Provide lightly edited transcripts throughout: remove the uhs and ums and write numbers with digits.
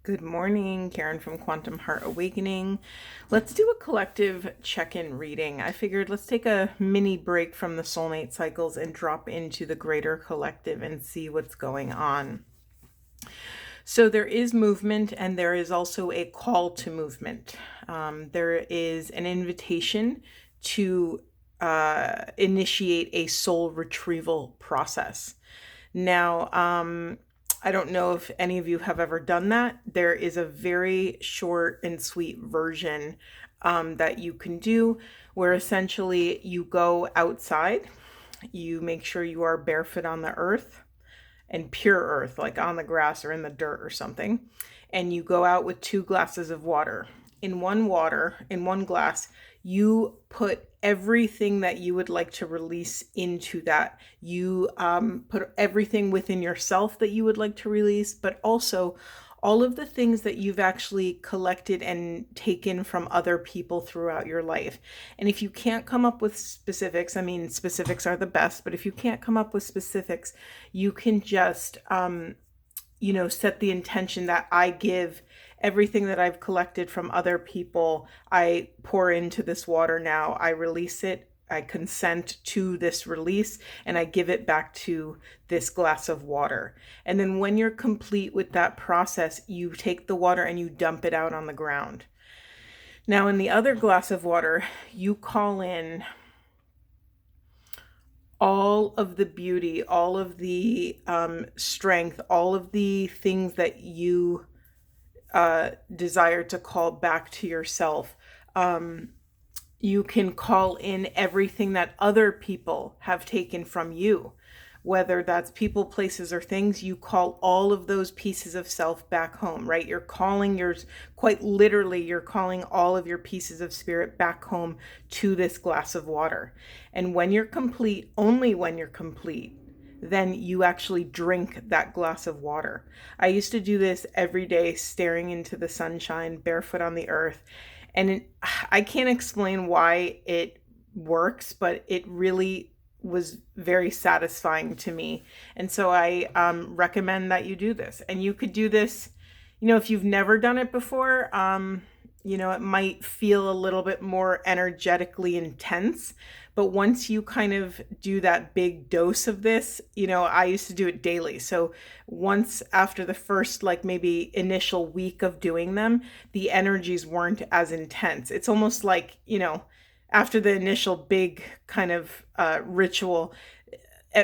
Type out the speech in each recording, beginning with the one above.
Good morning, Karen from Quantum Heart Awakening. Let's do a collective check-in reading. I figured let's take a mini break from the soulmate cycles and drop into the greater collective and see what's going on. So there is movement and there is also a call to movement. There is an invitation to initiate a soul retrieval process. Now, I don't know if any of you have ever done that. There is a very short and sweet version that you can do where essentially you go outside, you make sure you are barefoot on the earth and pure earth, like on the grass or in the dirt or something, and you go out with 2 glasses of water. In one glass, you put everything that you would like to release into that. You put everything within yourself that you would like to release, but also all of the things that you've actually collected and taken from other people throughout your life. And if you can't come up with specifics, I mean, specifics are the best, but if you can't come up with specifics, you can just, set the intention that I give everything that I've collected from other people, I pour into this water now. I release it. I consent to this release and I give it back to this glass of water. And then when you're complete with that process, you take the water and you dump it out on the ground. Now, in the other glass of water, you call in all of the beauty, all of the strength, all of the things that you desire to call back to yourself. You can call in everything that other people have taken from you, whether that's people, places, or things. You call all of those pieces of self back home, right? You're calling yours, quite literally, you're calling all of your pieces of spirit back home to this glass of water. And when you're complete, only when you're complete, then you actually drink that glass of water. I used to do this every day, staring into the sunshine, barefoot on the earth. And I can't explain why it works, but it really was very satisfying to me. And so I recommend that you do this. And you could do this, if you've never done it before, it might feel a little bit more energetically intense. But once you kind of do that big dose of this, I used to do it daily. So once after the first, maybe initial week of doing them, the energies weren't as intense. It's almost like, after the initial big kind of ritual,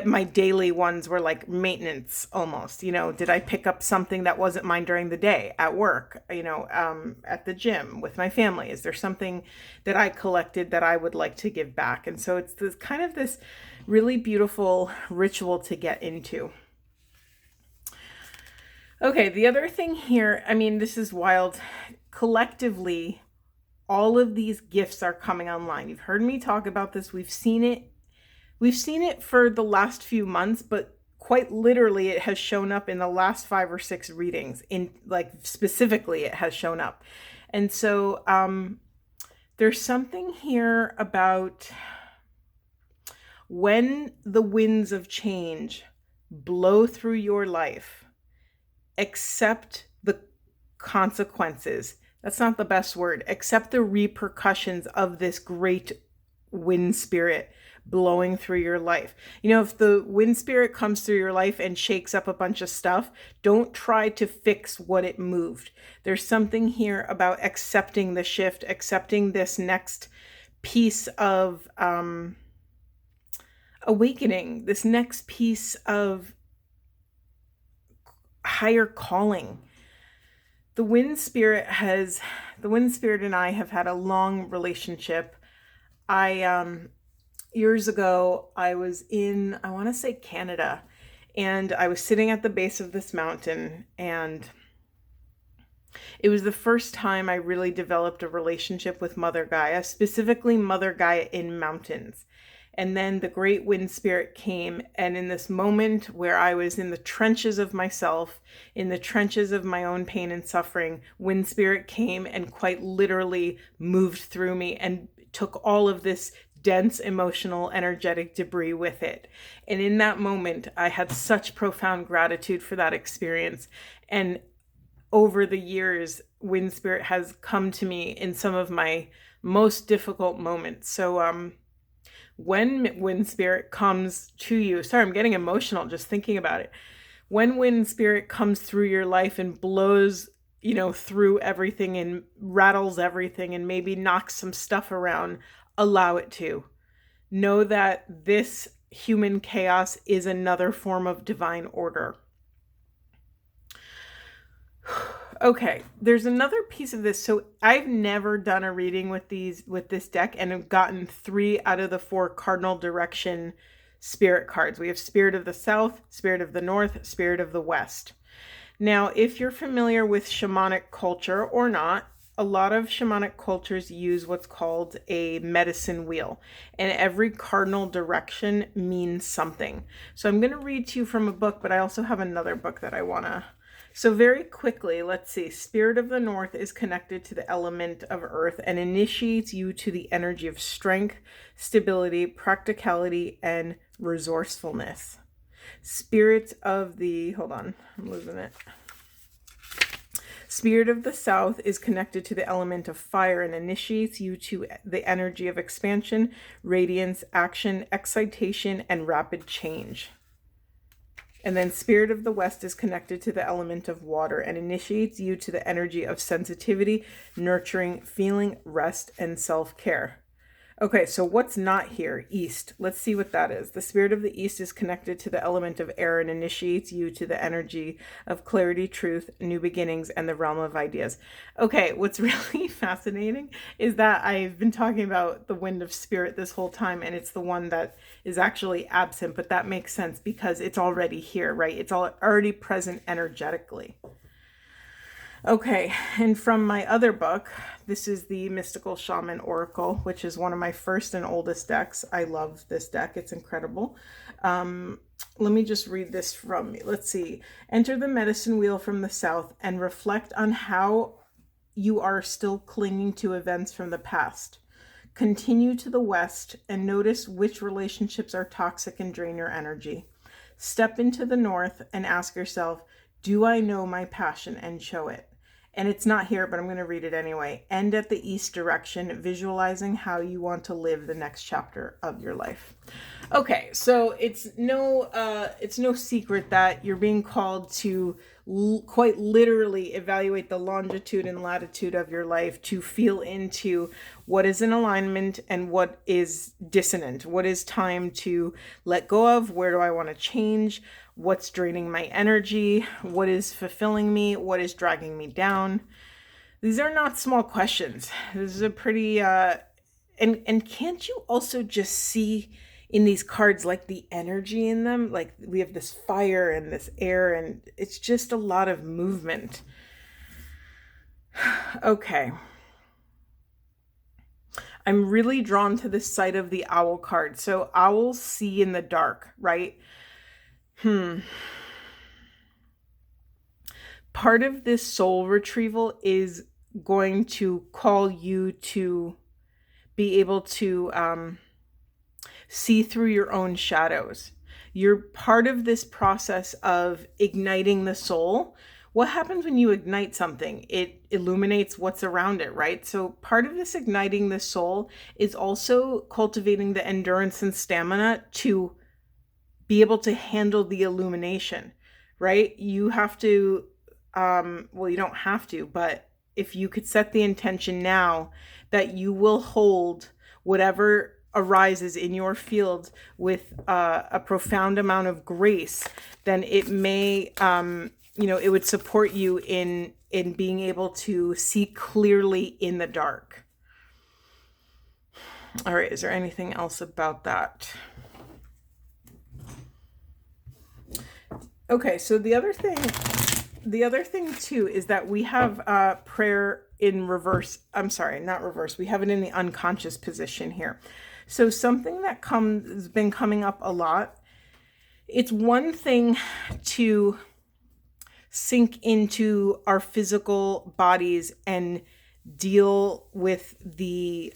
my daily ones were like maintenance almost. Did I pick up something that wasn't mine during the day at work, at the gym with my family? Is there something that I collected that I would like to give back? And so it's this really beautiful ritual to get into. Okay, the other thing here, this is wild. Collectively, all of these gifts are coming online. You've heard me talk about this. We've seen it for the last few months, but quite literally it has shown up in the last 5 or 6 readings. Specifically, it has shown up. And so there's something here about when the winds of change blow through your life, accept the consequences. That's not the best word. Accept the repercussions of this great wind spirit blowing through your life. If the wind spirit comes through your life and shakes up a bunch of stuff, don't try to fix what it moved. There's something here about accepting the shift, accepting this next piece of awakening, this next piece of higher calling. The wind spirit and I have had a long relationship. Years ago, I was in, I want to say Canada, and I was sitting at the base of this mountain, and it was the first time I really developed a relationship with Mother Gaia, specifically Mother Gaia in mountains. And then the great wind spirit came, and in this moment where I was in the trenches of myself, in the trenches of my own pain and suffering, wind spirit came and quite literally moved through me and took all of this dense, emotional, energetic debris with it. And in that moment, I had such profound gratitude for that experience. And over the years, Wind Spirit has come to me in some of my most difficult moments. So when Wind Spirit comes to you, sorry, I'm getting emotional just thinking about it. When Wind Spirit comes through your life and blows, through everything and rattles everything and maybe knocks some stuff around, allow it to. Know that this human chaos is another form of divine order. Okay, there's another piece of this. So I've never done a reading with this deck and have gotten 3 out of the 4 cardinal direction spirit cards. We have Spirit of the South, Spirit of the North, Spirit of the West. Now, if you're familiar with shamanic culture or not, a lot of shamanic cultures use what's called a medicine wheel, and every cardinal direction means something. So I'm going to read to you from a book, but I also have another book that I want to. So very quickly, let's see. Spirit of the North is connected to the element of earth and initiates you to the energy of strength, stability, practicality, and resourcefulness. Spirit of the, hold on, I'm losing it. Spirit of the South is connected to the element of fire and initiates you to the energy of expansion, radiance, action, excitation, and rapid change. And then Spirit of the West is connected to the element of water and initiates you to the energy of sensitivity, nurturing, feeling, rest, and self-care. Okay, so what's not here? East. Let's see what that is. The Spirit of the East is connected to the element of air and initiates you to the energy of clarity, truth, new beginnings, and the realm of ideas. Okay, what's really fascinating is that I've been talking about the Wind of Spirit this whole time, and it's the one that is actually absent, but that makes sense because it's already here, right? It's already present energetically. Okay, and from my other book, this is the Mystical Shaman Oracle, which is one of my first and oldest decks. I love this deck. It's incredible. Let me just read this from me. Let's see. Enter the medicine wheel from the south and reflect on how you are still clinging to events from the past. Continue to the west and notice which relationships are toxic and drain your energy. Step into the north and ask yourself, do I know my passion, and show it? And it's not here, but I'm going to read it anyway. End at the east direction, visualizing how you want to live the next chapter of your life. Okay, so it's no secret that you're being called to quite literally evaluate the longitude and latitude of your life, to feel into what is in alignment and what is dissonant, what is time to let go of, where do I want to change, what's draining my energy, what is fulfilling me, what is dragging me down. These are not small questions. This is a pretty and can't you also just see in these cards like the energy in them? Like we have this fire and this air, and it's just a lot of movement. Okay. I'm really drawn to this side of the owl card. So owls see in the dark, right? Part of this soul retrieval is going to call you to be able to see through your own shadows. You're part of this process of igniting the soul. What happens when you ignite something? It illuminates what's around it, right? So part of this igniting the soul is also cultivating the endurance and stamina to be able to handle the illumination, right? You have to, well, you don't have to, but if you could set the intention now that you will hold whatever arises in your field with a profound amount of grace, then it may, it would support you in being able to see clearly in the dark. All right, is there anything else about that? Okay, so the other thing too is that we have prayer in reverse. I'm sorry, not reverse. We have it in the unconscious position here. So something that has been coming up a lot. It's one thing to sink into our physical bodies and deal with the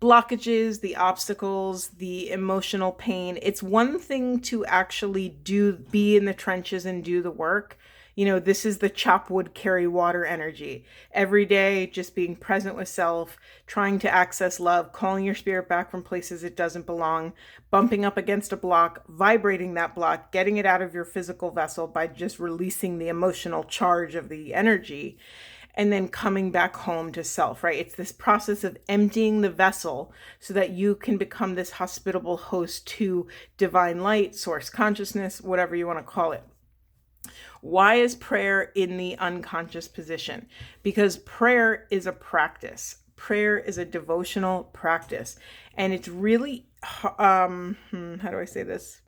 blockages, the obstacles, the emotional pain. It's one thing to actually be in the trenches and do the work. You know, this is the chop wood, carry water energy. Every day, just being present with self, trying to access love, calling your spirit back from places it doesn't belong, bumping up against a block, vibrating that block, getting it out of your physical vessel by just releasing the emotional charge of the energy, and then coming back home to self, right? It's this process of emptying the vessel so that you can become this hospitable host to divine light, source consciousness, whatever you want to call it. Why is prayer in the unconscious position? Because prayer is a practice. Prayer is a devotional practice. And it's really, how do I say this?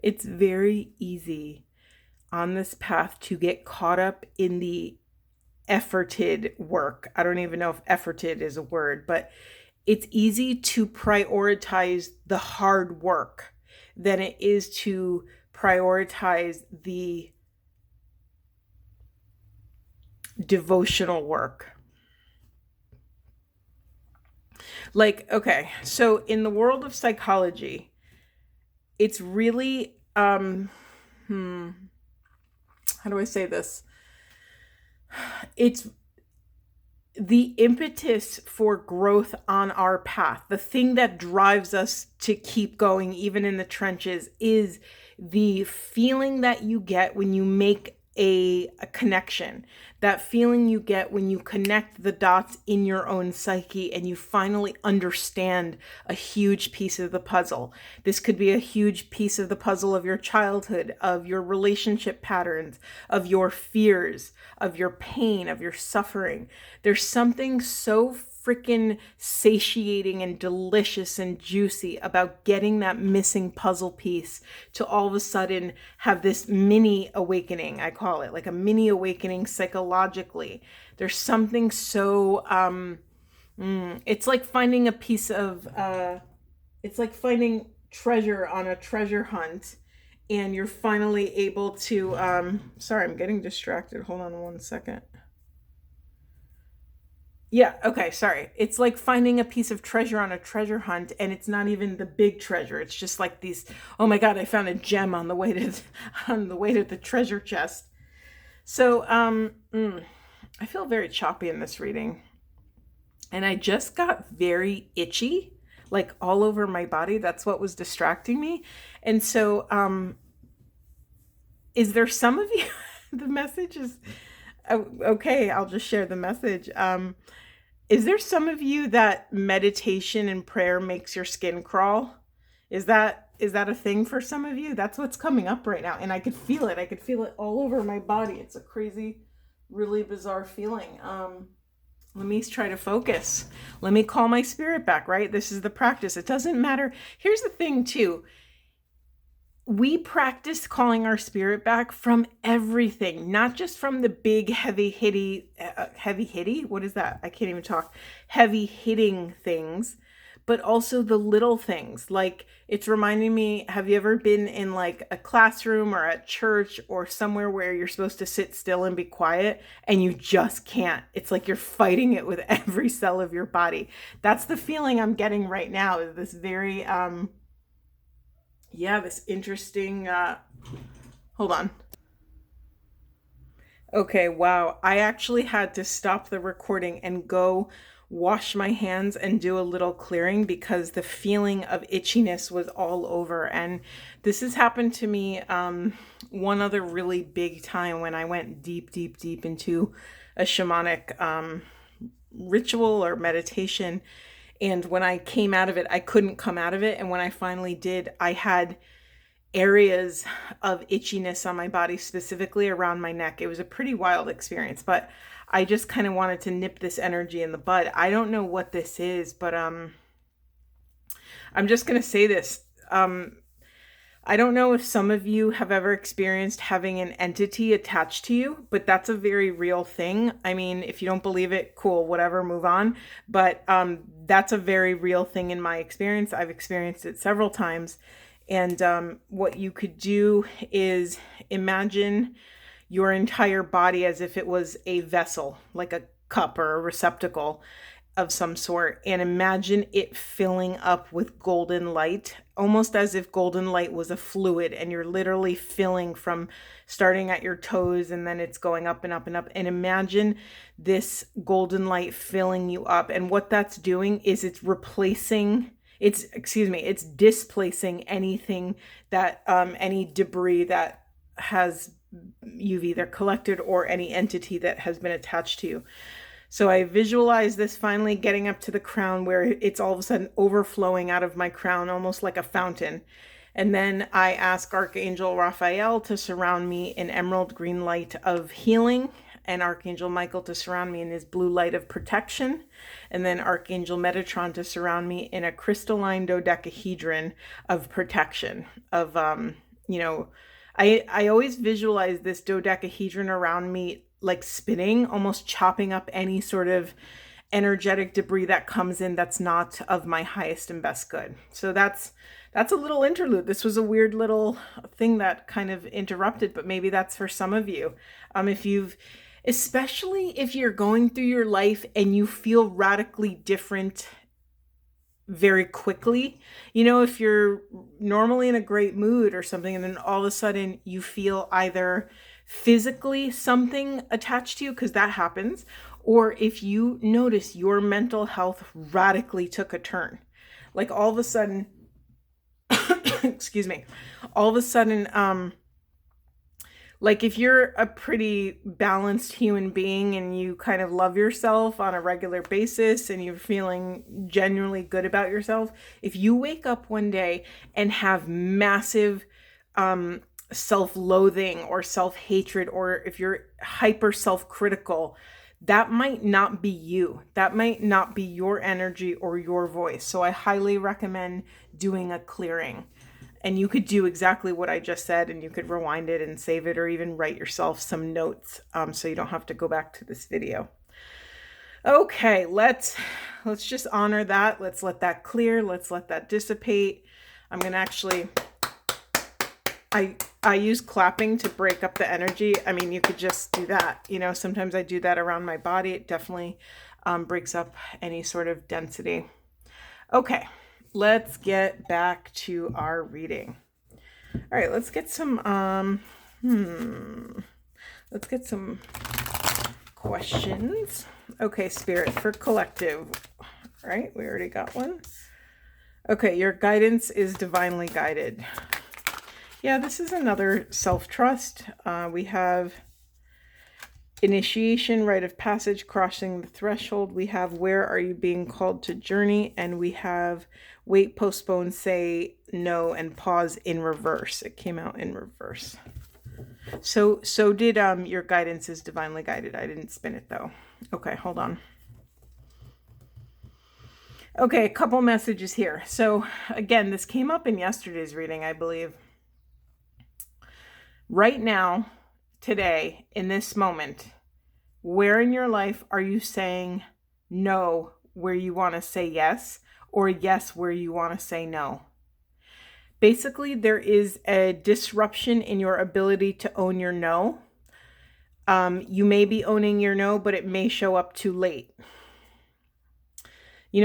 It's very easy on this path to get caught up in the efforted work. I don't even know if efforted is a word, but it's easy to prioritize the hard work than it is to prioritize the devotional work. Like, okay, so in the world of psychology, it's really, how do I say this? It's the impetus for growth on our path. The thing that drives us to keep going, even in the trenches, is the feeling that you get when you make a connection. That feeling you get when you connect the dots in your own psyche and you finally understand a huge piece of the puzzle. This could be a huge piece of the puzzle of your childhood, of your relationship patterns, of your fears, of your pain, of your suffering. There's something so freaking satiating and delicious and juicy about getting that missing puzzle piece to all of a sudden have this mini awakening. I call it like a mini awakening psychologically. There's something so, it's like finding a piece of, it's like finding treasure on a treasure hunt, and you're finally able to, sorry, I'm getting distracted. Hold on one second. Yeah, okay, sorry. It's like finding a piece of treasure on a treasure hunt, and it's not even the big treasure. It's just like these, oh my God, I found a gem on the way to the treasure chest. So, I feel very choppy in this reading. And I just got very itchy, like all over my body. That's what was distracting me. And so, is there some of you, the message is, okay, I'll just share the message. Is there some of you that meditation and prayer makes your skin crawl? Is that a thing for some of you? That's what's coming up right now. And I could feel it. I could feel it all over my body. It's a crazy, really bizarre feeling. Let me try to focus. Let me call my spirit back, right? This is the practice. It doesn't matter. Here's the thing too. We practice calling our spirit back from everything, not just from the big heavy hitting, what is that? I can't even talk. Heavy hitting things, but also the little things. Like, it's reminding me, have you ever been in like a classroom or at church or somewhere where you're supposed to sit still and be quiet and you just can't? It's like you're fighting it with every cell of your body. That's the feeling I'm getting right now, is this very, this interesting, hold on. Okay, wow. I actually had to stop the recording and go wash my hands and do a little clearing because the feeling of itchiness was all over. And this has happened to me one other really big time when I went deep into a shamanic ritual or meditation. And when I came out of it, I couldn't come out of it. And when I finally did, I had areas of itchiness on my body, specifically around my neck. It was a pretty wild experience, but I just kind of wanted to nip this energy in the bud. I don't know what this is, but I'm just going to say this. I don't know if some of you have ever experienced having an entity attached to you, but that's a very real thing. I mean, if you don't believe it, cool, whatever, move on. But that's a very real thing in my experience. I've experienced it several times. And what you could do is imagine your entire body as if it was a vessel, like a cup or a receptacle of some sort, and imagine it filling up with golden light, almost as if golden light was a fluid, and you're literally filling from starting at your toes, and then it's going up and up and up. And imagine this golden light filling you up. And what that's doing is it's displacing anything that, any debris that you've either collected, or any entity that has been attached to you. So I visualize this finally getting up to the crown, where it's all of a sudden overflowing out of my crown, almost like a fountain. And then I ask Archangel Raphael to surround me in emerald green light of healing, and Archangel Michael to surround me in his blue light of protection, and then Archangel Metatron to surround me in a crystalline dodecahedron of protection, of, I always visualize this dodecahedron around me like spinning, almost chopping up any sort of energetic debris that comes in that's not of my highest and best good. So that's a little interlude. This was a weird little thing that kind of interrupted, but maybe that's for some of you. Especially if you're going through your life and you feel radically different very quickly, if you're normally in a great mood or something, and then all of a sudden you feel either physically something attached to you, because that happens, or if you notice your mental health radically took a turn, like all of a sudden, like if you're a pretty balanced human being and you kind of love yourself on a regular basis and you're feeling genuinely good about yourself, if you wake up one day and have massive self-loathing or self-hatred, or if you're hyper self-critical, that might not be you. That might not be your energy or your voice. So I highly recommend doing a clearing. And you could do exactly what I just said, and you could rewind it and save it, or even write yourself some notes, so you don't have to go back to this video. Okay, let's just honor that. Let's let that clear. Let's let that dissipate. I'm going to actually, I use clapping to break up the energy. I mean, you could just do that. Sometimes I do that around my body. It definitely breaks up any sort of density. Okay, let's get back to our reading. All right, let's get some questions. Okay, Spirit, for collective. All right, we already got one. Okay, your guidance is divinely guided. Yeah, this is another self-trust. We have initiation, rite of passage, crossing the threshold. We have where are you being called to journey? And we have wait, postpone, say no, and pause in reverse. It came out in reverse. So did your guidance is divinely guided. I didn't spin it though. Okay, hold on. Okay, a couple messages here. So again, this came up in yesterday's reading, I believe. Right now, today, in this moment, where in your life are you saying no where you want to say yes, or yes where you want to say no? Basically, there is a disruption in your ability to own your no. You may be owning your no, but it may show up too late.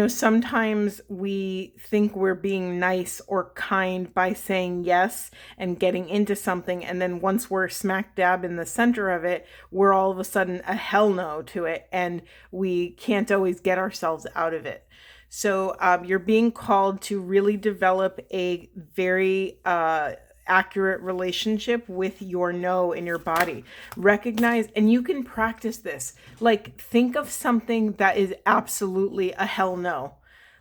Sometimes we think we're being nice or kind by saying yes and getting into something. And then once we're smack dab in the center of it, we're all of a sudden a hell no to it. And we can't always get ourselves out of it. So you're being called to really develop a very accurate relationship with your no in your body. Recognize, and you can practice this. Like, think of something that is absolutely a hell no.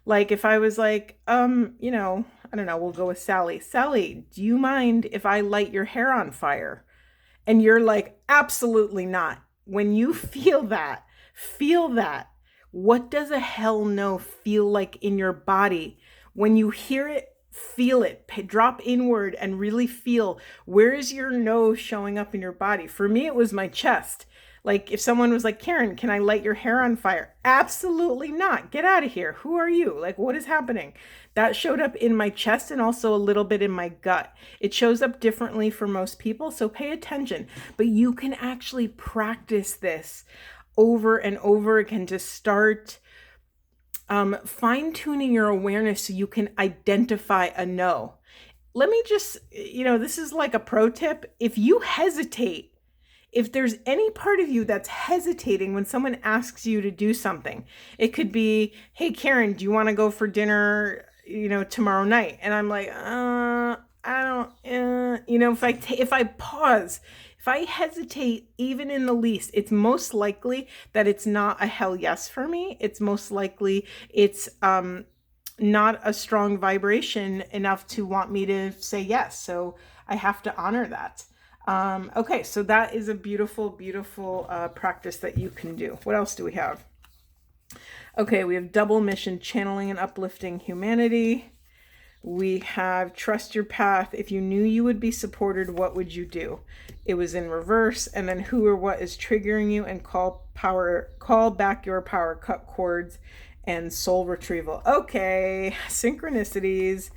Like if I was like, I don't know, we'll go with Sally. Sally, do you mind if I light your hair on fire? And you're like, absolutely not. When you feel that. What does a hell no feel like in your body? When you hear it, feel it, drop inward and really feel, where is your no showing up in your body? For me, it was my chest. Like if someone was like, Karen, can I light your hair on fire? Absolutely not. Get out of here. Who are you? Like, what is happening? That showed up in my chest and also a little bit in my gut. It shows up differently for most people, so pay attention. But you can actually practice this over and over again to start fine-tuning your awareness so you can identify a no. Let me just, this is like a pro tip. If you hesitate, if there's any part of you that's hesitating when someone asks you to do something, it could be, hey, Karen, do you want to go for dinner, tomorrow night? And I'm like, I don't, if I pause, if I hesitate even in the least, it's most likely that it's not a hell yes for me. It's most likely it's not a strong vibration enough to want me to say yes. So I have to honor that. Okay, so that is a beautiful, beautiful practice that you can do. What else do we have? Okay, we have double mission, channeling and uplifting humanity. We have trust your path. If you knew you would be supported, what would you do? It was in reverse. And then who or what is triggering you, and call back your power, cut cords, and soul retrieval. Okay, synchronicities.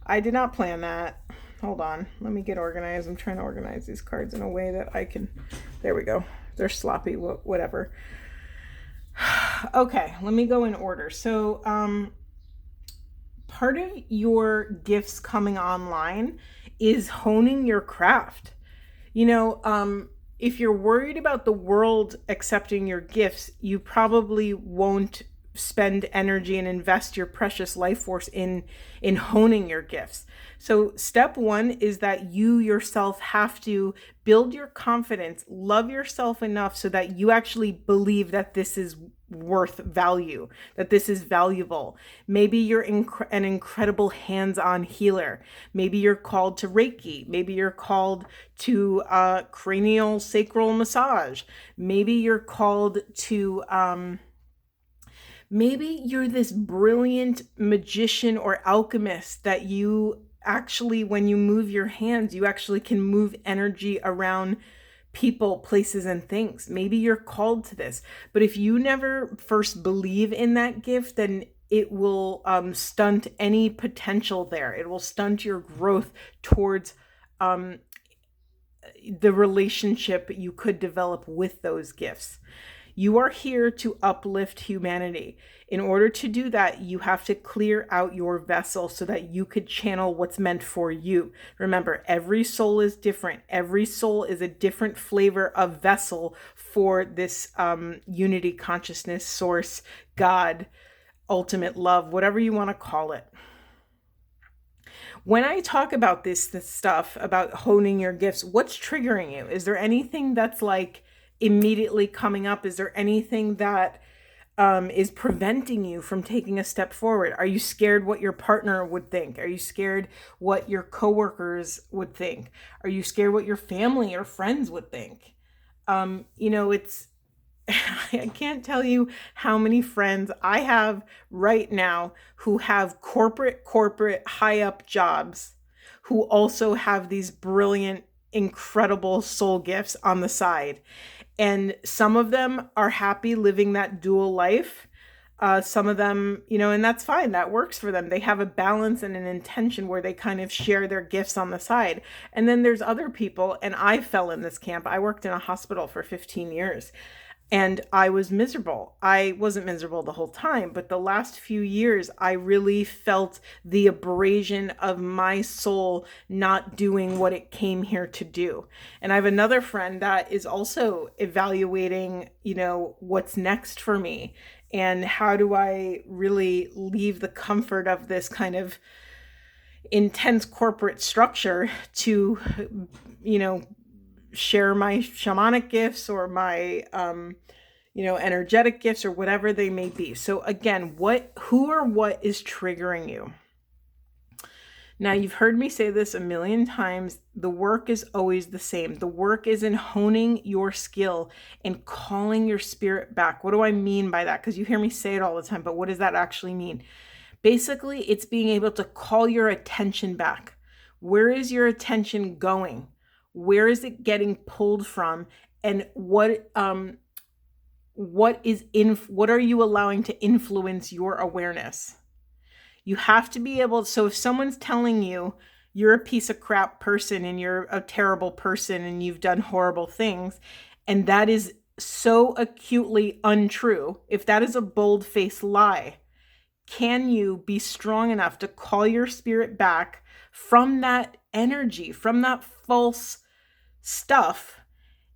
I did not plan that. Hold on, let me get organized. I'm trying to organize these cards in a way that I can, there we go. They're sloppy, whatever. Okay, let me go in order. So, part of your gifts coming online is honing your craft. If you're worried about the world accepting your gifts, you probably won't spend energy and invest your precious life force in honing your gifts. So step one is that you yourself have to build your confidence, love yourself enough so that you actually believe that this is worth value, that this is valuable. Maybe you're an incredible hands-on healer. Maybe you're called to Reiki. Maybe you're called to cranial sacral massage. Maybe you're called to maybe you're this brilliant magician or alchemist that you actually, when you move your hands, you actually can move energy around people, places, and things. Maybe you're called to this. But if you never first believe in that gift, then it will stunt any potential there. It will stunt your growth towards the relationship you could develop with those gifts. You are here to uplift humanity. In order to do that, you have to clear out your vessel so that you could channel what's meant for you. Remember, every soul is different. Every soul is a different flavor of vessel for this unity consciousness, source, God, ultimate love, whatever you want to call it. When I talk about this stuff, about honing your gifts, what's triggering you? Is there anything that's like immediately coming up? Is there anything that is preventing you from taking a step forward? Are you scared what your partner would think? Are you scared what your coworkers would think? Are you scared what your family or friends would think? It's I can't tell you how many friends I have right now who have corporate high up jobs, who also have these brilliant, incredible soul gifts on the side. And some of them are happy living that dual life. Some of them, and that's fine. That works for them. They have a balance and an intention where they kind of share their gifts on the side. And then there's other people, and I fell in this camp. I worked in a hospital for 15 years. And I was miserable. I wasn't miserable the whole time, but the last few years, I really felt the abrasion of my soul not doing what it came here to do. And I have another friend that is also evaluating, what's next for me, and how do I really leave the comfort of this kind of intense corporate structure to, share my shamanic gifts or my energetic gifts or whatever they may be. So again, who or what is triggering you? Now, you've heard me say this a million times. The work is always the same. The work is in honing your skill and calling your spirit back. What do I mean by that? Because you hear me say it all the time, but what does that actually mean? Basically, it's being able to call your attention back. Where is your attention going? Where is it getting pulled from? And what are you allowing to influence your awareness? You have to be able, so if someone's telling you you're a piece of crap person and you're a terrible person and you've done horrible things, and that is so acutely untrue, if that is a bold-faced lie, can you be strong enough to call your spirit back from that energy, from that false stuff,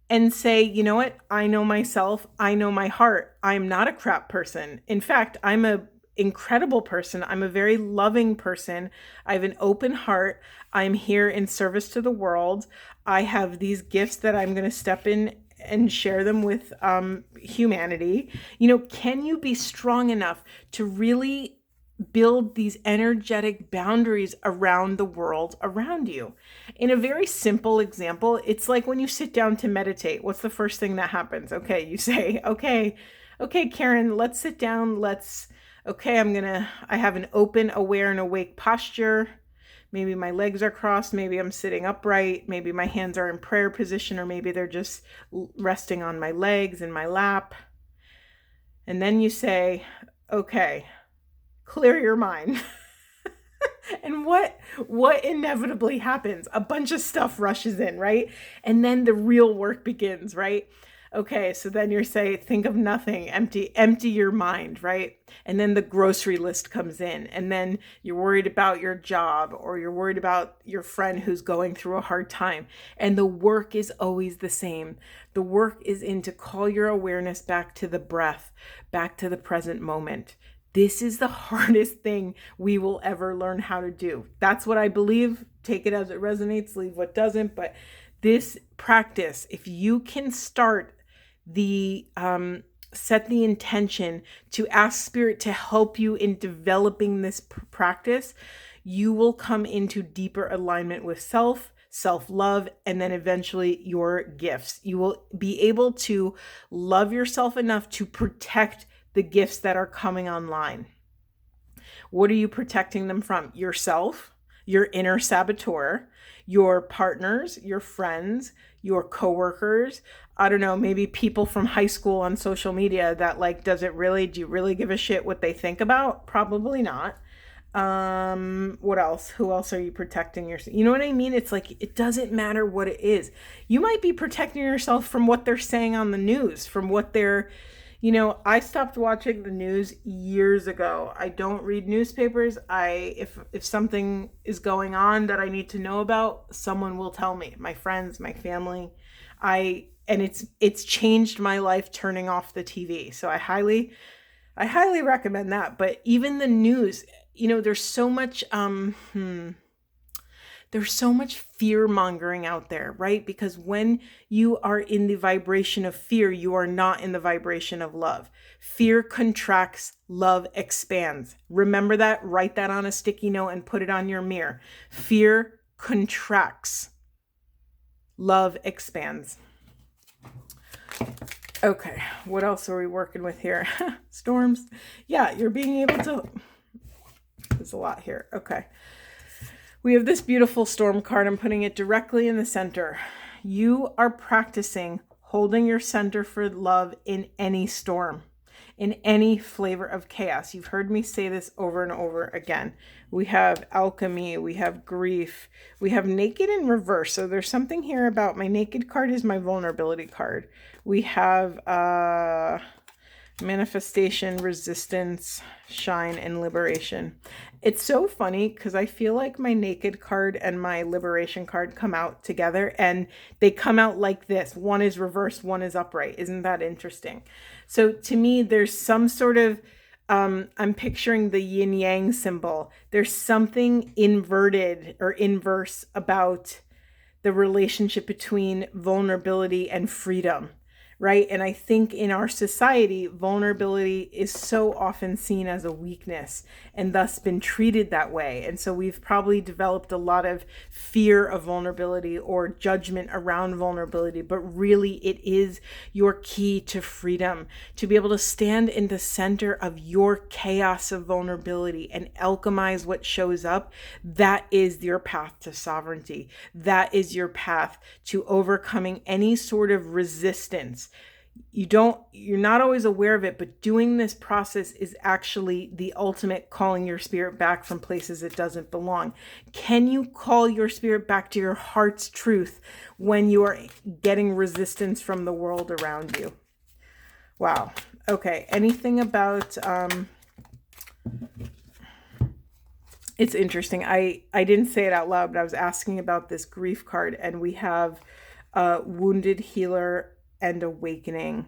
and say, you know what? I know myself. I know my heart. I'm not a crap person. In fact, I'm a incredible person. I'm a very loving person. I have an open heart. I'm here in service to the world. I have these gifts that I'm going to step in and share them with humanity. Can you be strong enough to really build these energetic boundaries around the world around you? In a very simple example, it's like when you sit down to meditate, what's the first thing that happens? Okay, you say, okay, Karen, let's sit down. I have an open, aware, and awake posture. Maybe my legs are crossed. Maybe I'm sitting upright. Maybe my hands are in prayer position, or maybe they're just resting on my legs in my lap. And then you say, okay, clear your mind. And what inevitably happens? A bunch of stuff rushes in, right? And then the real work begins, right? Okay, so then you're saying, think of nothing, empty your mind, right? And then the grocery list comes in, and then you're worried about your job, or you're worried about your friend who's going through a hard time. And the work is always the same. The work is to call your awareness back to the breath, back to the present moment. This is the hardest thing we will ever learn how to do. That's what I believe. Take it as it resonates, leave what doesn't. But this practice, if you can start set the intention to ask Spirit to help you in developing this practice, you will come into deeper alignment with self-love, and then eventually your gifts. You will be able to love yourself enough to protect the gifts that are coming online. What are you protecting them from? Yourself, your inner saboteur, your partners, your friends, your coworkers. I don't know, maybe people from high school on social media that do you really give a shit what they think about? Probably not. What else? Who else are you protecting yourself? You know what I mean? It's like, it doesn't matter what it is. You might be protecting yourself from what they're saying on the news, from what they're, I stopped watching the news years ago. I don't read newspapers. If something is going on that I need to know about, someone will tell me. My friends, my family. And it's changed my life turning off the TV. So I highly recommend that. But even the news, there's so much there's so much fear mongering out there, right? Because when you are in the vibration of fear, you are not in the vibration of love. Fear contracts, love expands. Remember that, write that on a sticky note and put it on your mirror. Fear contracts, love expands. Okay, what else are we working with here? Storms. Yeah, you're being able to, there's a lot here. Okay. We have this beautiful storm card. I'm putting it directly in the center. You are practicing holding your center for love in any storm, in any flavor of chaos. You've heard me say this over and over again. We have alchemy, we have grief, we have naked in reverse. So there's something here about my naked card is my vulnerability card. We have manifestation, resistance, shine, and liberation. It's so funny because I feel like my naked card and my liberation card come out together, and they come out like this. One is reversed, one is upright. Isn't that interesting? So to me, there's some sort of, I'm picturing the yin yang symbol. There's something inverted or inverse about the relationship between vulnerability and freedom. Right? And I think in our society, vulnerability is so often seen as a weakness and thus been treated that way. And so we've probably developed a lot of fear of vulnerability or judgment around vulnerability, but really it is your key to freedom, to be able to stand in the center of your chaos of vulnerability and alchemize what shows up. That is your path to sovereignty. That is your path to overcoming any sort of resistance. You're not always aware of it, but doing this process is actually the ultimate calling your spirit back from places it doesn't belong. Can you call your spirit back to your heart's truth when you are getting resistance from the world around you? Wow. Okay. Anything about, it's interesting. I didn't say it out loud, but I was asking about this grief card, and we have Wounded Healer and Awakening.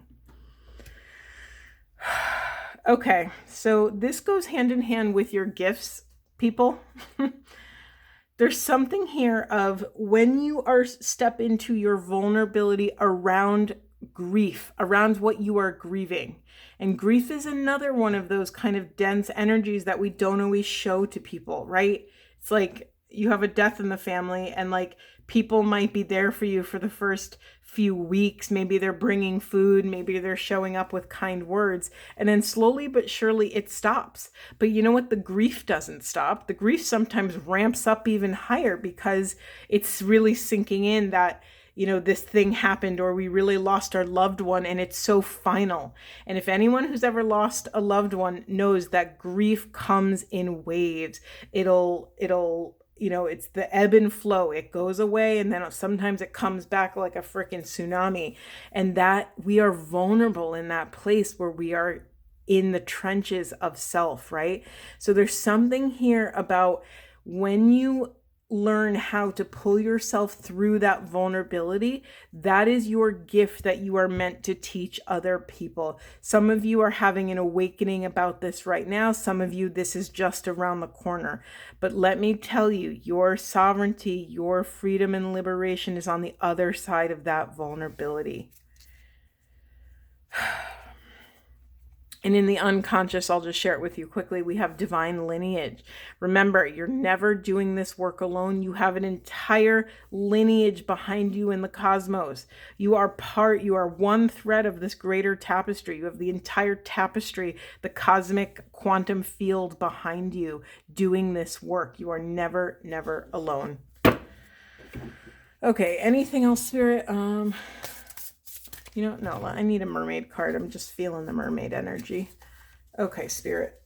Okay, so this goes hand in hand with your gifts, people. There's something here of when you are step into your vulnerability around grief, around what you are grieving. And grief is another one of those kind of dense energies that we don't always show to people, right? It's like you have a death in the family, and like people might be there for you for the first few weeks. Maybe they're bringing food, maybe they're showing up with kind words, and then slowly but surely it stops. But you know what? The grief doesn't stop. The grief sometimes ramps up even higher because it's really sinking in that, you know, this thing happened, or we really lost our loved one, and it's so final. And if anyone who's ever lost a loved one knows that grief comes in waves, it'll you know, it's the ebb and flow. It goes away, and then sometimes it comes back like a freaking tsunami. And that we are vulnerable in that place where we are in the trenches of self, right? So there's something here about when you learn how to pull yourself through that vulnerability, that is your gift that you are meant to teach other people. Some of you are having an awakening about this right now. Some of you, this is just around the corner. But let me tell you, your sovereignty, your freedom and liberation is on the other side of that vulnerability. And in the unconscious, I'll just share it with you quickly. We have divine lineage. Remember, you're never doing this work alone. You have an entire lineage behind you in the cosmos. You are one thread of this greater tapestry. You have the entire tapestry, the cosmic quantum field behind you doing this work. You are never, never alone. Okay, anything else, Spirit? You know, no, I need a mermaid card. I'm just feeling the mermaid energy. Okay, Spirit.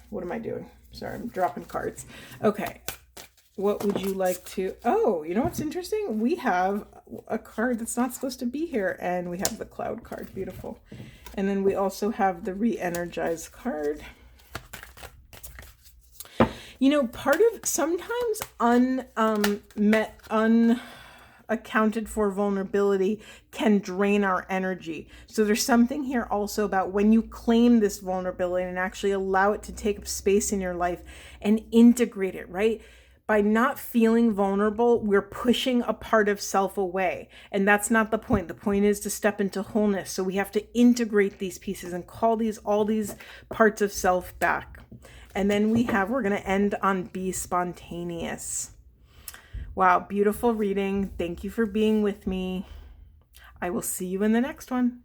What am I doing? Sorry, I'm dropping cards. Okay. What would you like to... Oh, you know what's interesting? We have a card that's not supposed to be here, and we have the cloud card. Beautiful. And then we also have the re-energize card. You know, part of sometimes accounted for vulnerability can drain our energy. So there's something here also about when you claim this vulnerability and actually allow it to take up space in your life and integrate it, right? By not feeling vulnerable, we're pushing a part of self away. And that's not the point. The point is to step into wholeness. So we have to integrate these pieces and call all these parts of self back. And then we're going to end on be spontaneous. Wow, beautiful reading. Thank you for being with me. I will see you in the next one.